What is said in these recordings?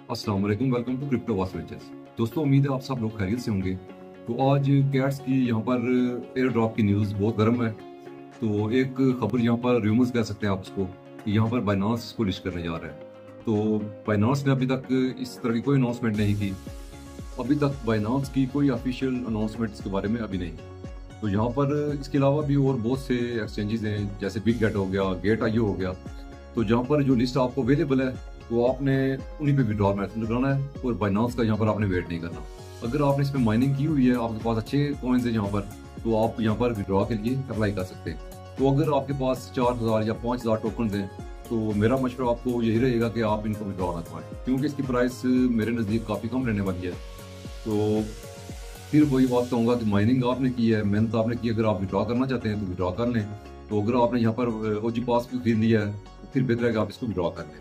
अस्सलाम वालेकुम, welcome to crypto watchers. दोस्तों, उम्मीद है आप सब लोग खैरियत से होंगे। तो आज कैट्स की यहाँ पर एयर ड्रॉप की न्यूज़ बहुत गर्म है। तो एक खबर यहाँ पर र्यूमर्स कह सकते हैं आप उसको, कि यहाँ पर बाइनांस इसको लिस्ट करने जा रहा है। तो बाइनांस ने अभी तक इस तरह की कोई अनाउंसमेंट नहीं की। अभी तक बाइनांस की कोई ऑफिशियल अनाउंसमेंट इसके बारे में अभी नहीं। तो यहाँ पर इसके अलावा भी और बहुत से एक्सचेंजेस हैं, जैसे बिग गेट हो गया, गेट आईओ हो गया। तो जहाँ पर जो लिस्ट आपको अवेलेबल है तो आपने उन्हीं पे विड्रॉल मैसेज लगाना है और बाइनांस का यहाँ पर आपने वेट नहीं करना। अगर आपने इसमें माइनिंग की हुई है, आपके पास अच्छे कॉइन्स हैं यहाँ पर, तो आप यहाँ पर विड्रॉ के लिए अप्लाई कर सकते हैं। तो अगर आपके पास 4000 या 5000 टोकन हैं तो मेरा मशवरा आपको यही रहेगा कि आप इनको विड्रॉ ना करवाएं, क्योंकि इसकी प्राइस मेरे नज़दीक काफ़ी कम रहने वाली है। तो फिर वही बात कहूँगा कि माइनिंग आपने की है, मेहनत आपने की, अगर आप विड्रॉ करना चाहते हैं तो विड्रॉ कर लें। तो अगर आपने यहाँ पर ओजी पास भी खरीद लिया है तो फिर बेहतर है कि आप इसको विड्रॉ कर लें।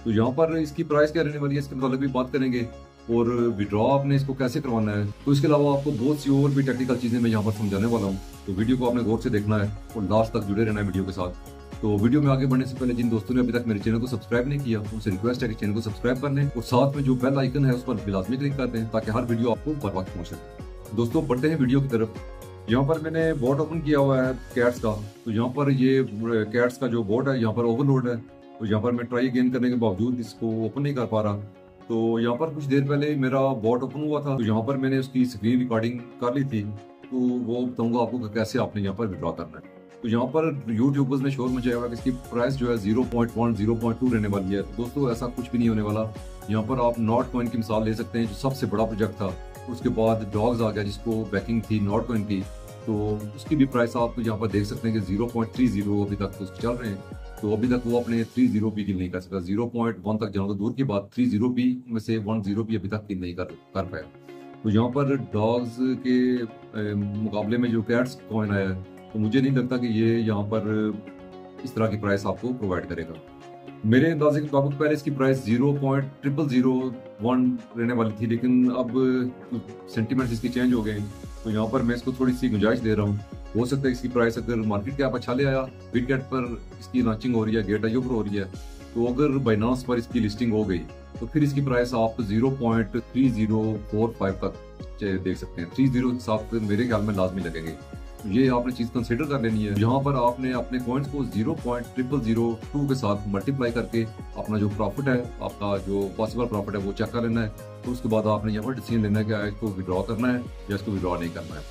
तो यहाँ पर इसकी प्राइस क्या रहने वाली है इसके मतलब भी बात करेंगे, और विड्रॉ आपने इसको कैसे करवाना है। तो इसके अलावा आपको बहुत सी और भी टेक्निकल चीज़ें मैं यहाँ पर समझाने वाला हूँ। तो वीडियो को आपने गौर से देखना है और लास्ट तक जुड़े रहना है वीडियो के साथ। तो वीडियो में आगे बढ़ने से पहले जिन दोस्तों ने अभी तक मेरे चैनल को सब्सक्राइब नहीं किया, उनसे रिक्वेस्ट है कि चैनल को सब्सक्राइब कर लें और साथ में जो बेल आइकन है उस पर लाजमी क्लिक कर दें, ताकि हर वीडियो आपको बर वक्त पहुँच सके। दोस्तों, बढ़ते हैं वीडियो की तरफ। यहाँ पर मैंने बोट ओपन किया हुआ है कैट्स का। तो यहाँ पर ये कैट्स का जो बोट है यहाँ पर ओवरलोड है। तो यहाँ पर मैं ट्राई अगेन करने के बावजूद इसको ओपन नहीं कर पा रहा। तो यहाँ पर कुछ देर पहले मेरा बॉट ओपन हुआ था, तो यहाँ पर मैंने उसकी स्क्रीन रिकॉर्डिंग कर ली थी। तो वो बताऊंगा आपको कि कैसे आपने यहाँ पर विड्रॉ करना है। तो यहाँ पर यूट्यूबर्स ने शोर मचाया हुआ कि इसकी प्राइस जो है 0.1 0.2 रहने वाली है। तो दोस्तों, ऐसा कुछ भी नहीं होने वाला। यहाँ पर आप नॉट कॉइन की मिसाल ले सकते हैं, जो सबसे बड़ा प्रोजेक्ट था। उसके बाद डॉग्स आ गया, जिसको बैकिंग थी नॉट कॉइन की। तो उसकी भी प्राइस आप यहाँ पर देख सकते हैं कि 0.30 अभी तक तो उसके चल रहे हैं। तो अभी तक वो अपने 30 भी किल नहीं कर सका। 0.1 तक जाना तो दूर की बात, 30 भी में से 10 भी अभी तक किल नहीं कर पाया। तो यहाँ पर डॉग्स के मुकाबले में जो कैट्स कॉइन आया है, तो मुझे नहीं लगता कि ये यहाँ पर इस तरह की प्राइस आपको प्रोवाइड करेगा। मेरे अंदाजे के मुताबिक पहले इसकी प्राइस 0.0001 रहने वाली थी, लेकिन अब सेंटीमेंट्स इसकी चेंज हो गए। तो यहाँ पर मैं इसको थोड़ी सी गुंजाइश दे रहा हूँ। हो सकता है इसकी प्राइस अगर मार्केट कैप अच्छा ले आया, बिग गेट पर इसकी लॉन्चिंग हो रही है, गेट आईओ पर हो रही है, तो अगर बाइनांस पर इसकी लिस्टिंग हो गई तो फिर इसकी प्राइस आप 0.3045 तक देख सकते हैं। 30 के साथ मेरे ख्याल में लाजमी लगेंगे। ये आपने चीज कंसिडर कर लेनी है। यहाँ पर आपने अपने कॉइन्स को 0.0002 के साथ मल्टीप्लाई करके अपना जो प्रॉफिट है, आपका जो पॉसिबल प्रॉफिट है, वो चेक कर लेना है। तो उसके बाद आपने यहाँ पर डिसीजन लेना है कि इसको विड्रॉ करना है या इसको विड्रॉ नहीं करना है।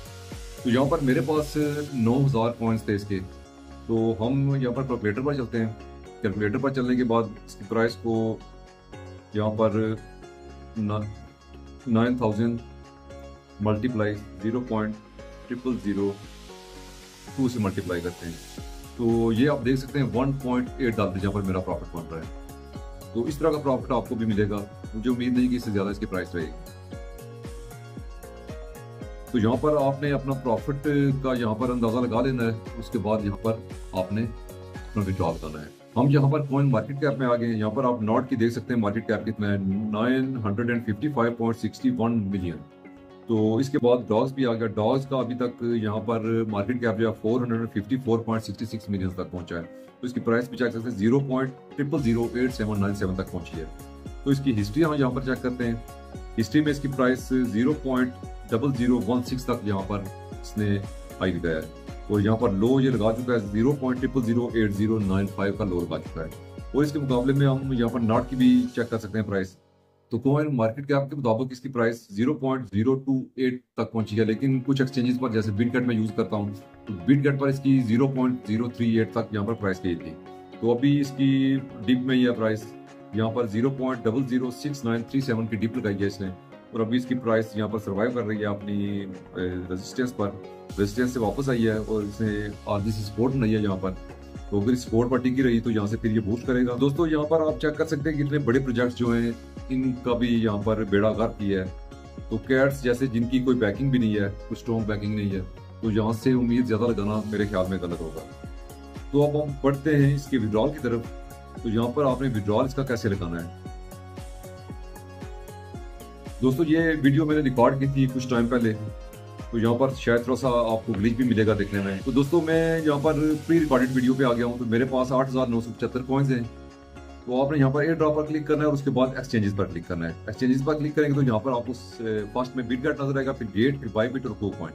तो यहाँ पर मेरे पास 9000 कॉइन्स थे इसके। तो हम यहाँ पर कैलकुलेटर पर चलते हैं। कैलकुलेटर पर चलने के बाद इसकी प्राइस को यहाँ पर 9000 मल्टीप्लाई 0.0002 से मल्टीप्लाई करते हैं। तो ये आप देख सकते हैं $1.8 यहाँ पर मेरा प्रॉफिट बन रहा है। तो इस तरह का प्रॉफिट आपको भी मिलेगा। मुझे उम्मीद नहीं कि इससे ज़्यादा इसकी प्राइस रहेगी। तो यहाँ पर आपने अपना प्रॉफिट का यहाँ पर अंदाज़ा लगा लेना है। उसके बाद यहाँ पर आपने अपना विड्रॉल करना है। हम यहाँ पर कॉइन मार्केट कैप में आ गए हैं। यहाँ पर आप नॉट की देख सकते हैं मार्केट कैप कितना है, 955.61 मिलियन। तो इसके बाद डॉग्स भी आ गया। डॉग्स का अभी तक यहाँ पर मार्केट कैप जो है 454.66 मिलियन तक पहुंचा है। तो इसकी प्राइस भी चेक सकते हैं 0.008797 तक पहुंची है। तो इसकी हिस्ट्री हम यहाँ पर चेक करते हैं। हिस्ट्री में इसकी प्राइस 0.0016 तक यहाँ पर इसने हाई दिखाया है, और यहाँ पर लो ये लगा चुका है 0.008095 का लो लगा चुका है। और इसके मुकाबले में हम यहाँ पर नॉट की भी चेक कर सकते हैं प्राइस। तो कॉइन मार्केट कैप के मुताबिक इसकी प्राइस 0.028 तक पहुंची है, लेकिन कुछ एक्सचेंजेस पर, जैसे बिटगेट में यूज करता हूँ, तो बिटगेट पर इसकी 0.038 तक यहाँ पर प्राइस गई थी। तो अभी इसकी डिप में ही है प्राइस। यहाँ पर 0.006937 की डिप लगाई है इसने, और अभी इसकी प्राइस यहाँ पर सर्वाइव कर रही है अपनी रेजिस्टेंस पर। रेजिस्टेंस से वापस आई है और इसने आरजीसी सपोर्ट नहीं है यहाँ पर। तो अगर सपोर्ट पर टिकी रही तो यहाँ से फिर ये बूस्ट करेगा। दोस्तों, यहाँ पर आप चेक कर सकते हैं कि इतने बड़े प्रोजेक्ट्स जो हैं, इनका भी यहाँ पर बेड़ा गर्क किया है। तो कैट्स जैसे जिनकी कोई बैकिंग भी नहीं है, कोई स्ट्रॉन्ग बैकिंग नहीं है, तो यहाँ से उम्मीद ज्यादा लगाना मेरे ख्याल में गलत होगा। तो अब हम बढ़ते हैं इसके विड्रॉल की तरफ। तो यहाँ पर आपने विड्रॉल इसका कैसे लगाना है। दोस्तों, ये वीडियो मैंने रिकॉर्ड की थी कुछ टाइम पहले, तो यहाँ पर शायद थोड़ा सा आपको ग्लिच भी मिलेगा देखने में। तो दोस्तों, मैं यहाँ पर प्री रिकॉर्डेड वीडियो पे आ गया हूँ। तो मेरे पास 8975 कॉइन्स हैं। तो आपने यहाँ पर एयर ड्रॉप पर क्लिक करना है और उसके बाद एक्सचेंजेस पर क्लिक करना है। एक्सचेंजेस पर क्लिक करेंगे तो यहाँ पर आपको फर्स्ट में बिटगेट नजर आएगा, फिर गेट, फिर बायबिट और KuCoin।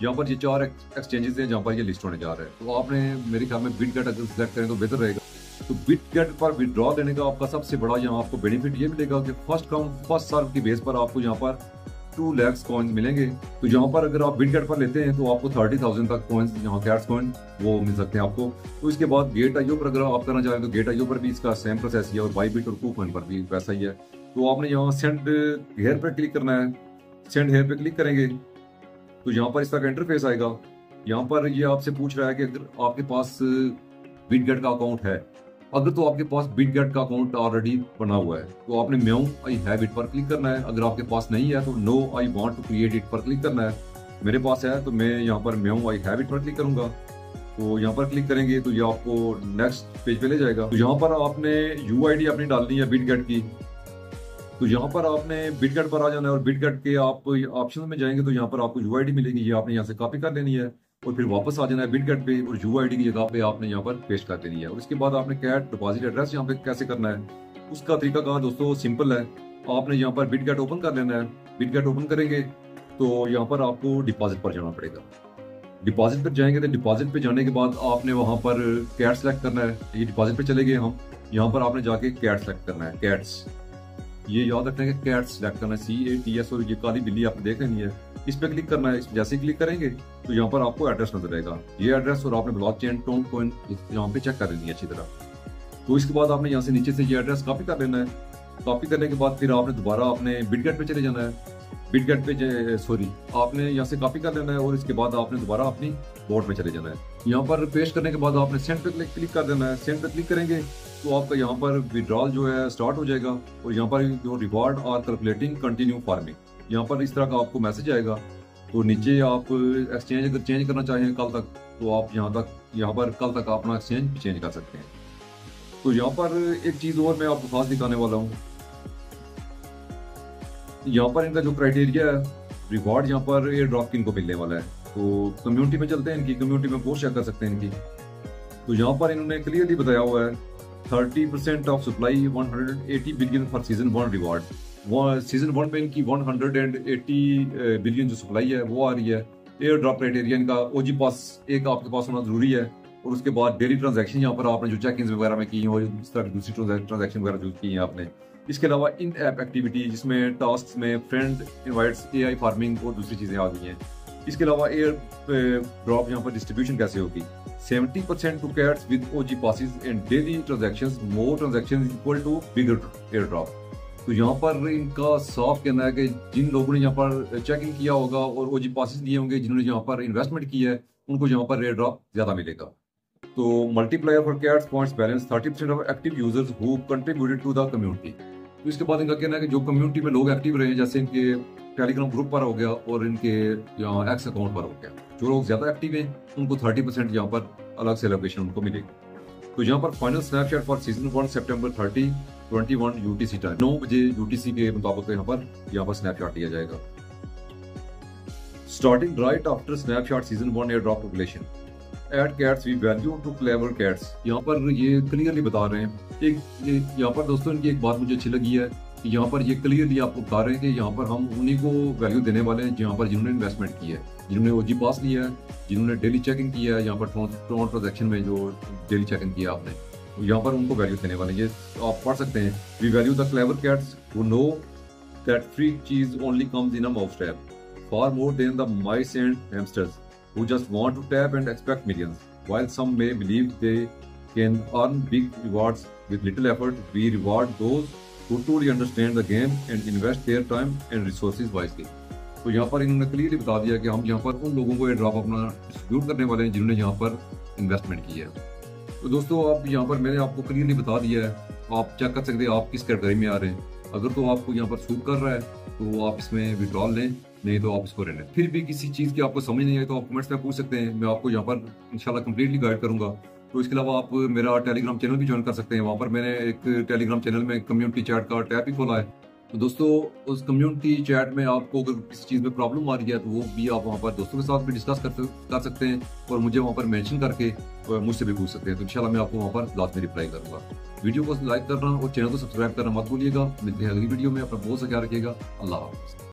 यहाँ पर ये 4 एक्सचेंजेस हैं जहाँ पर ये लिस्ट होने जा रहा है। तो आपने मेरे ख्याल में बिटगेट अगर सिलेक्ट करें तो बेहतर रहेगा। तो बिटगेट पर विड्रॉ देने का आपका सबसे बड़ा यहाँ आपको बेनिफिट ये मिलेगा कि फर्स्ट कम फर्स्ट सर्व की बेस पर आपको यहाँ पर 2 लाख कॉइन्स मिलेंगे। तो यहाँ पर अगर आप बिटगेट पर लेते हैं तो आपको 30,000 तक कॉइन्स यहाँ कैट्स कॉइन वो मिल सकते हैं आपको। तो इसके बाद Gate.io पर अगर आप करना चाहें तो Gate.io पर भी इसका सेम प्रोसेस ही है और बायबिट और KuCoin पर भी वैसा ही है। तो आपने यहाँ सेंड हेयर पर क्लिक करना है। सेंड हेयर पे क्लिक करेंगे तो यहाँ पर इस तरह का इंटरफेस आएगा। यहाँ पर ये आपसे पूछ रहा है कि अगर आपके पास बिटगेट का अकाउंट है, अगर तो आपके पास बिटगेट का अकाउंट ऑलरेडी बना हुआ है तो आपने म्याऊ आई हैव इट पर क्लिक करना है। अगर आपके पास नहीं है तो no I want to create it पर क्लिक करना है। मेरे पास है तो मैं यहाँ पर म्याऊ आई हैव इट पर क्लिक करूंगा। तो यहाँ पर क्लिक करेंगे तो ये आपको नेक्स्ट पेज पे ले जाएगा। तो यहाँ पर आपने UID अपनी डालनी है बिटगेट की। तो यहाँ पर आपने बिटगेट पर आ जाना है और बिटगेट के आप ऑप्शन में जाएंगे तो यहाँ पर आपको UID मिलेगी, ये आपने यहाँ से कॉपी कर लेनी है और फिर वापस आ जाना है बिटगेट पे और UID की जगह पे आपने यहाँ पर पेस्ट कर देनी है। और इसके बाद आपने कैट डिपॉजिट एड्रेस यहाँ पे कैसे करना है उसका तरीका कहा दोस्तों सिंपल है। आपने यहाँ पर बिटगेट ओपन कर लेना है। बिटगेट ओपन करेंगे तो यहाँ पर आपको डिपॉजिट पर जाना पड़ेगा। डिपॉजिट पर जाएंगे तो डिपॉजिट पे जाने के बाद आपने वहां पर कैट सेलेक्ट करना है। ये डिपॉजिट पे चले गए हम, यहाँ पर आपने जाके कैट सेलेक्ट करना है। कैट्स, ये याद रखना है कि कैट सेलेक्ट करना है, CATS, और ये काली बिल्ली आपने देख लेनी है, इस पे क्लिक करना है। जैसे ही क्लिक करेंगे तो यहाँ पर आपको एड्रेस नजर आएगा, ये एड्रेस, और आपने ब्लॉकचेन KuCoin यहाँ पे चेक कर लेनी है अच्छी तरह। तो इसके बाद आपने यहाँ से नीचे से ये एड्रेस कॉपी कर लेना है। कॉपी करने के बाद फिर आपने दोबारा अपने बिटगेट पे चले जाना है। बिटगेट पे आपने यहाँ से कॉपी कर लेना है और इसके बाद आपने दोबारा अपनी बोर्ड में चले जाना है। यहाँ पर पेस्ट करने के बाद आपने सेंड पे क्लिक कर देना है। सेंड पे क्लिक करेंगे तो आपका यहाँ पर विड्रॉल जो है स्टार्ट हो जाएगा और यहाँ पर जो रिवॉर्ड और कैलकुलेटिंग कंटिन्यू फार्मिंग, यहाँ पर इस तरह का आपको मैसेज आएगा। तो नीचे आप एक्सचेंज अगर चेंज करना चाहें कल तक तो आप यहाँ पर कल तक अपना एक्सचेंज चेंज कर सकते हैं। तो यहाँ पर एक चीज और मैं आपको खास दिखाने वाला हूँ। यहाँ पर इनका जो क्राइटेरिया है रिवॉर्ड, यहाँ पर एयर ड्रॉप किनको मिलने वाला है। तो कम्युनिटी में चलते हैं, इनकी कम्युनिटी में पोस्ट चेक कर सकते हैं इनकी। तो यहाँ पर इन्होंने क्लियरली बताया हुआ है 30% of supply 180 billion for season 1 reward. वो सीजन 1 में इनकी 180 बिलियन जो सप्लाई है वो आ रही है। एयर ड्रॉप क्राइटेरिया इनका OG पास एक आपके पास होना जरूरी है और उसके बाद डेली ट्रांजैक्शन यहाँ पर आपने जो चेक इन वगैरह में की है और इस तरह की दूसरी ट्रांजैक्शन वगैरह जो की है आपने। इसके अलावा इन ऐप एक्टिविटी जिसमें टास्क में फ्रेंड इनवाइट्स, AI फार्मिंग और दूसरी चीजें आ गई हैं। इसके अलावा एयर ड्रॉप यहाँ पर डिस्ट्रीब्यूशन कैसे होगी, 70% to cats with OG passes and daily transactions, more transactions equal to bigger airdrop. तो यहाँ पर इनका साफ कहना है कि जिन लोगों ने यहाँ पर चेक इन किया होगा और OG पासेस लिए होंगे, जिन्होंने यहाँ पर इन्वेस्टमेंट की है, उनको यहाँ पर एयर ड्रॉप ज्यादा मिलेगा। तो multiplier for cats points balance 30% of active users who contributed to the community. तो इसके बाद इनका कहना है कि जो कम्युनिटी में लोग एक्टिव रहे, जैसे इनके टेलीग्राम ग्रुप पर हो गया और इनके यहाँ एक्स अकाउंट पर हो गया, जो लोग ज्यादा एक्टिव हैं उनको 30% यहाँ पर अलग से एलोकेशन उनको मिलेगी। तो यहाँ पर final snapshot for season 1 September 30 21 UTC time 9 बजे UTC के मुताबिक यहाँ पर स्नैपशॉट लिया जाएगा। Starting right after snapshot season 1 airdrop population add cats we value to clever cats. यहाँ पर ये क्लियरली बता रहे हैं। यहाँ पर दोस्तों इनकी एक बात मुझे अच्छी लगी है कि यहाँ पर ये क्लियरली आपको बता रहे हैं कि यहाँ पर हम उन्हीं को वैल्यू देने वाले हैं जहाँ पर जिन्होंने इन्वेस्टमेंट की है, जिन्होंने OG पास लिया है, जिन्होंने डेली चेकिंग किया है, यहाँ पर ट्रांजैक्शन में जो डेली चेकिंग किया आपने, तो यहाँ पर उनको वैल्यू देने वाले। ये आप पढ़ सकते हैं, we value the clever cats who know that free cheese only comes in a mouse trap far more than the mice and hamsters who just want to tap and expect millions. While some may believe they can earn big rewards with little effort, we reward those who truly understand the game and invest their time and resources wisely. तो यहाँ पर इन्होंने clearly बता दिया कि हम यहाँ पर उन लोगों को एयर ड्रॉप अपना डिस्ट्रीब्यूट करने वाले हैं जिन्होंने यहाँ पर इन्वेस्टमेंट की है। तो दोस्तों आप यहाँ पर मैंने आपको क्लियरली बता दिया है, आप चेक कर सकते हैं आप किस कैटेगरी में आ रहे हैं। अगर तो आपको यहाँ पर सूट कर रहा है तो आप इसमें विड्रॉल लें, नहीं तो आप इसको रहने। फिर भी किसी चीज़ की आपको समझ नहीं आई तो आप कमेंट्स में पूछ सकते हैं, मैं आपको यहाँ पर इंशाल्लाह कंप्लीटली गाइड करूंगा। तो इसके अलावा आप मेरा टेलीग्राम चैनल भी ज्वाइन कर सकते हैं। वहाँ पर मैंने एक टेलीग्राम चैनल में कम्युनिटी चैट का टैब भी खोला है, तो दोस्तों उस कम्युनिटी चैट में आपको अगर किसी चीज़ में प्रॉब्लम आ रही है तो वो भी आप वहाँ पर दोस्तों के साथ भी डिस्कस कर सकते हैं और मुझे वहाँ पर मेंशन करके मुझसे भी पूछ सकते हैं। तो इंशाल्लाह मैं आपको वहाँ पर लास्ट में रिप्लाई करूँगा। वीडियो को लाइक करना और चैनल को सब्सक्राइब करना मत भूलिएगा। मिलते हैं अगली वीडियो में। अपना बहुत सा ख्याल रखिएगा। अल्लाह हाफ़िज़।